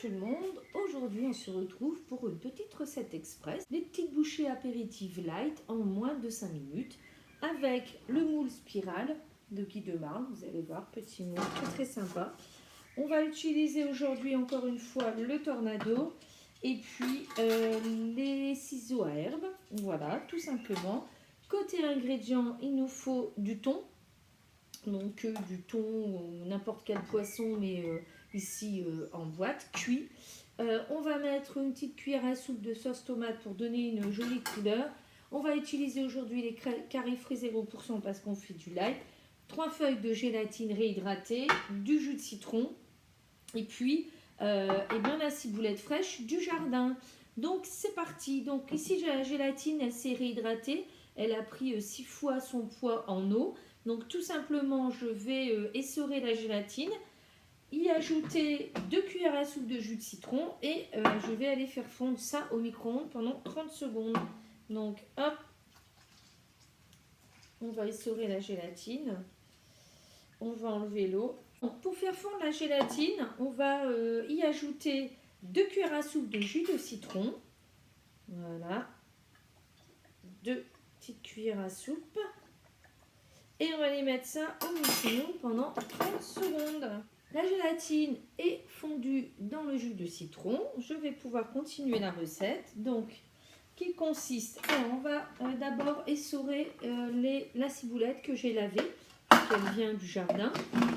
tout le monde, aujourd'hui on se retrouve pour une petite recette express, des petites bouchées apéritives light en moins de 5 minutes avec le moule spirale de Guy de Marle, vous allez voir, petit moule très sympa. On va utiliser aujourd'hui encore une fois le tornado et puis les ciseaux à herbe, voilà tout simplement. Côté ingrédients, il nous faut du thon. Donc du thon ou n'importe quel poisson, mais ici en boîte, cuit. On va mettre une petite cuillère à soupe de sauce tomate pour donner une jolie couleur. On va utiliser aujourd'hui les carifrés 0% parce qu'on fait du light. 3 feuilles de gélatine réhydratée, du jus de citron et puis et bien la ciboulette fraîche du jardin. Donc c'est parti. Donc ici la gélatine, elle s'est réhydratée. Elle a pris 6 fois son poids en eau. Donc tout simplement, je vais essorer la gélatine, y ajouter 2 cuillères à soupe de jus de citron et je vais aller faire fondre ça au micro-ondes pendant 30 secondes. Donc hop, on va essorer la gélatine, on va enlever l'eau. Pour faire fondre la gélatine, on va y ajouter 2 cuillères à soupe de jus de citron. Voilà, 2 petites cuillères à soupe. Et on va aller mettre ça au micro-ondes pendant 30 secondes. La gélatine est fondue dans le jus de citron. Je vais pouvoir continuer la recette. Donc, qui consiste... Alors, on va d'abord essorer la ciboulette que j'ai lavée, qu'elle vient du jardin.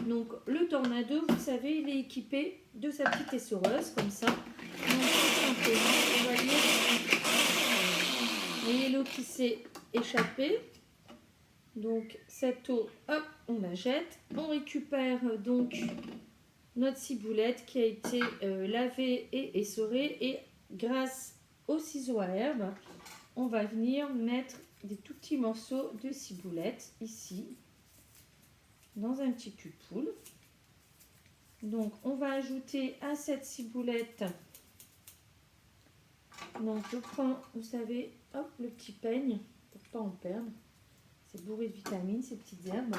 Donc, le tornado, vous savez, il est équipé de sa petite essoreuse, comme ça. Donc, tout simplement, on va lire... Vous voyez l'eau qui s'est échappée. Donc cette eau, hop, on la jette. On récupère donc notre ciboulette qui a été lavée et essorée. Et grâce au ciseau à herbe, on va venir mettre des tout petits morceaux de ciboulette ici, dans un petit cul-poule. Donc on va ajouter à cette ciboulette, donc je prends, vous savez, hop, le petit peigne, pour ne pas en perdre. C'est bourré de vitamines, ces petites herbes.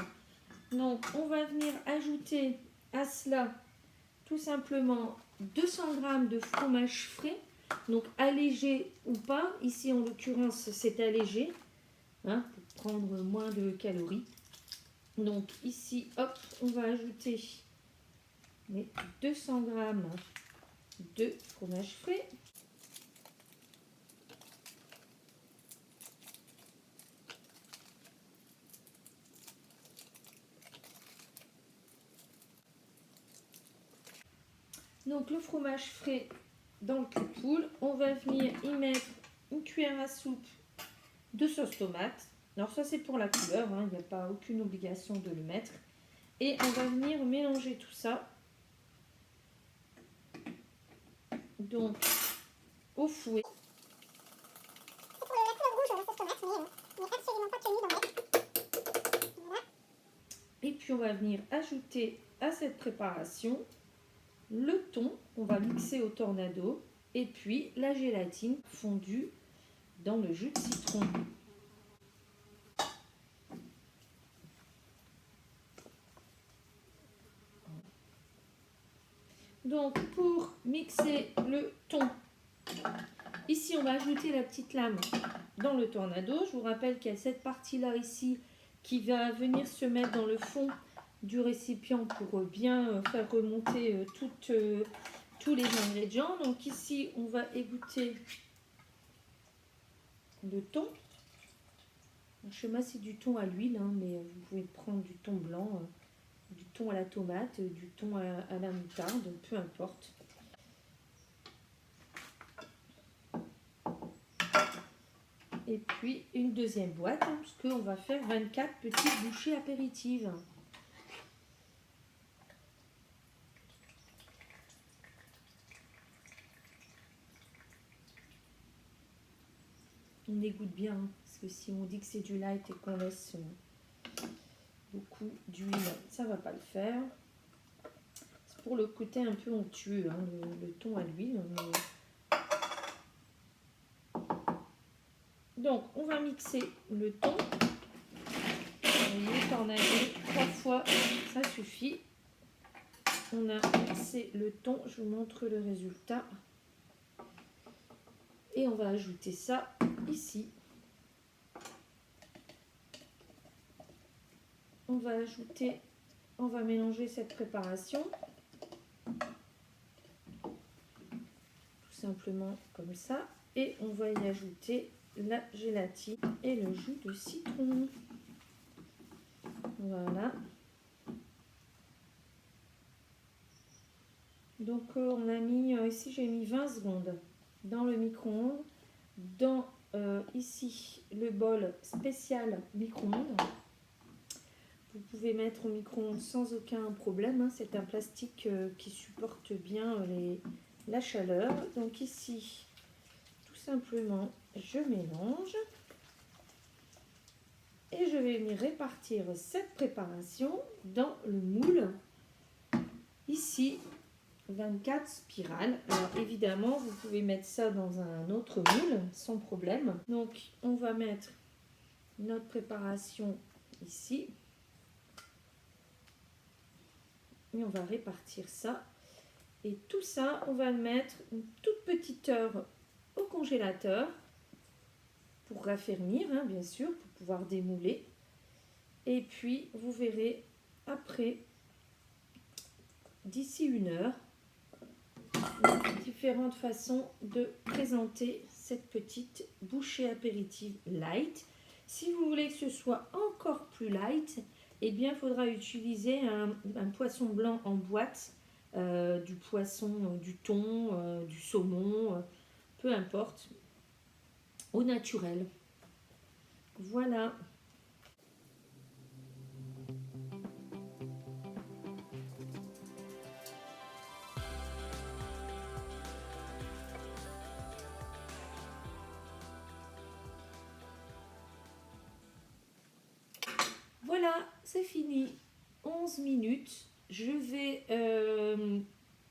Donc, on va venir ajouter à cela tout simplement 200 g de fromage frais. Donc, allégé ou pas. Ici, en l'occurrence, c'est allégé, hein, pour prendre moins de calories. Donc, ici, hop, on va ajouter les 200 g de fromage frais. Donc le fromage frais dans le cul-poule, on va venir y mettre une cuillère à soupe de sauce tomate. Alors ça c'est pour la couleur, hein, il n'y a pas aucune obligation de le mettre. Et on va venir mélanger tout ça. Donc au fouet. C'est pour la couleur rouge, la sauce tomate, mais absolument pas tenue dans l'œuf. Voilà. Et puis on va venir ajouter à cette préparation le thon, on va mixer au tornado, et puis la gélatine fondue dans le jus de citron. Donc pour mixer le thon, ici on va ajouter la petite lame dans le tornado. Je vous rappelle qu'il y a cette partie-là ici qui va venir se mettre dans le fond du récipient pour bien faire remonter tous les ingrédients. Donc ici on va égoutter le thon. Chez moi c'est du thon à l'huile, hein, mais vous pouvez prendre du thon blanc, du thon à la tomate, du thon à la moutarde, peu importe. Et puis une deuxième boîte, hein, puisqu'on va faire 24 petites bouchées apéritives. On égoutte bien, hein, parce que si on dit que c'est du light et qu'on laisse beaucoup d'huile, ça ne va pas le faire. C'est pour le côté un peu onctueux, hein, le thon à l'huile. Donc, on va mixer le thon. Vous voyez, tornado 3 fois, ça suffit. on a mixé le thon. Je vous montre le résultat. Et on va ajouter ça ici. On va mélanger cette préparation. Tout simplement comme ça. Et on va y ajouter la gélatine et le jus de citron. Voilà. Donc on a mis, ici j'ai mis 20 secondes dans le micro-ondes. Dans ici le bol spécial micro-ondes. Vous pouvez mettre au micro-ondes sans aucun problème. Hein. C'est un plastique qui supporte bien la chaleur. Donc ici, tout simplement, je mélange. Et je vais venir répartir cette préparation dans le moule. Ici, 24 spirales. Alors évidemment, vous pouvez mettre ça dans un autre moule sans problème. Donc on va mettre notre préparation ici. Et on va répartir ça. Et tout ça, on va le mettre une toute petite heure au congélateur pour raffermir, hein, bien sûr, pour pouvoir démouler. Et puis, vous verrez après, d'ici une heure, différentes façons de présenter cette petite bouchée apéritive light. Si vous voulez que ce soit encore plus light, eh bien, il faudra utiliser un poisson blanc en boîte, du poisson, du thon, du saumon, peu importe, au naturel. Voilà. Voilà, c'est fini. 11 minutes. Je vais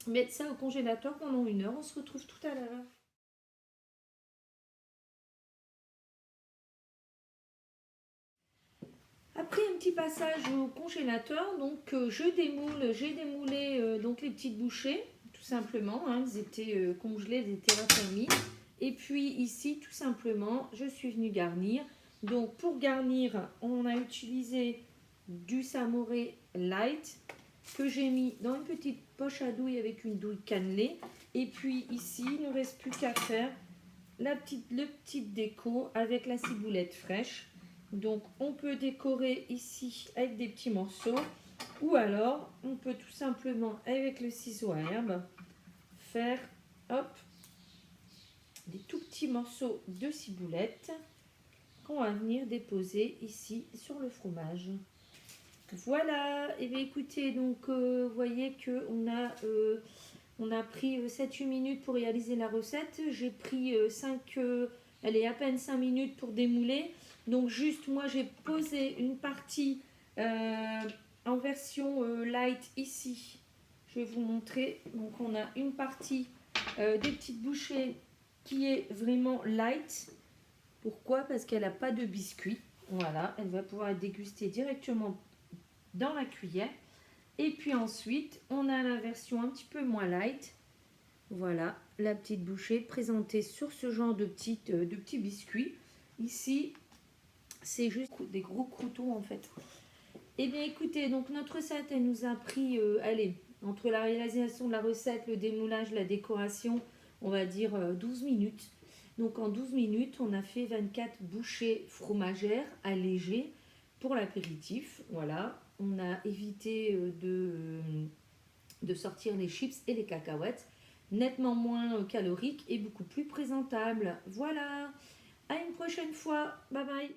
mettre ça au congélateur pendant une heure. On se retrouve tout à l'heure. Après un petit passage au congélateur, donc j'ai démoulé donc les petites bouchées, tout simplement. Hein, elles étaient congelées, elles étaient raffermies. Et puis ici, tout simplement, je suis venue garnir. Donc pour garnir, on a utilisé du samouré light que j'ai mis dans une petite poche à douille avec une douille cannelée. Et puis ici, il ne reste plus qu'à faire le petite déco avec la ciboulette fraîche. Donc on peut décorer ici avec des petits morceaux ou alors on peut tout simplement avec le ciseau à herbe faire hop des tout petits morceaux de ciboulette qu'on va venir déposer ici sur le fromage. Voilà, et bien écoutez, donc vous voyez que on a pris 7-8 minutes pour réaliser la recette. J'ai pris à peine 5 minutes pour démouler. Donc juste moi j'ai posé une partie en version light ici. Je vais vous montrer. Donc on a une partie des petites bouchées qui est vraiment light. Pourquoi? Parce qu'elle n'a pas de biscuit. Voilà, elle va pouvoir être dégustée directement dans la cuillère. Et puis ensuite, on a la version un petit peu moins light. Voilà, la petite bouchée présentée sur ce genre de petits biscuits. Ici, c'est juste des gros croûtons en fait. Et bien écoutez, donc notre recette, elle nous a pris, entre la réalisation de la recette, le démoulage, la décoration, on va dire 12 minutes. Donc en 12 minutes, on a fait 24 bouchées fromagères allégées pour l'apéritif. Voilà, on a évité de sortir les chips et les cacahuètes, nettement moins caloriques et beaucoup plus présentables. Voilà, à une prochaine fois, bye bye.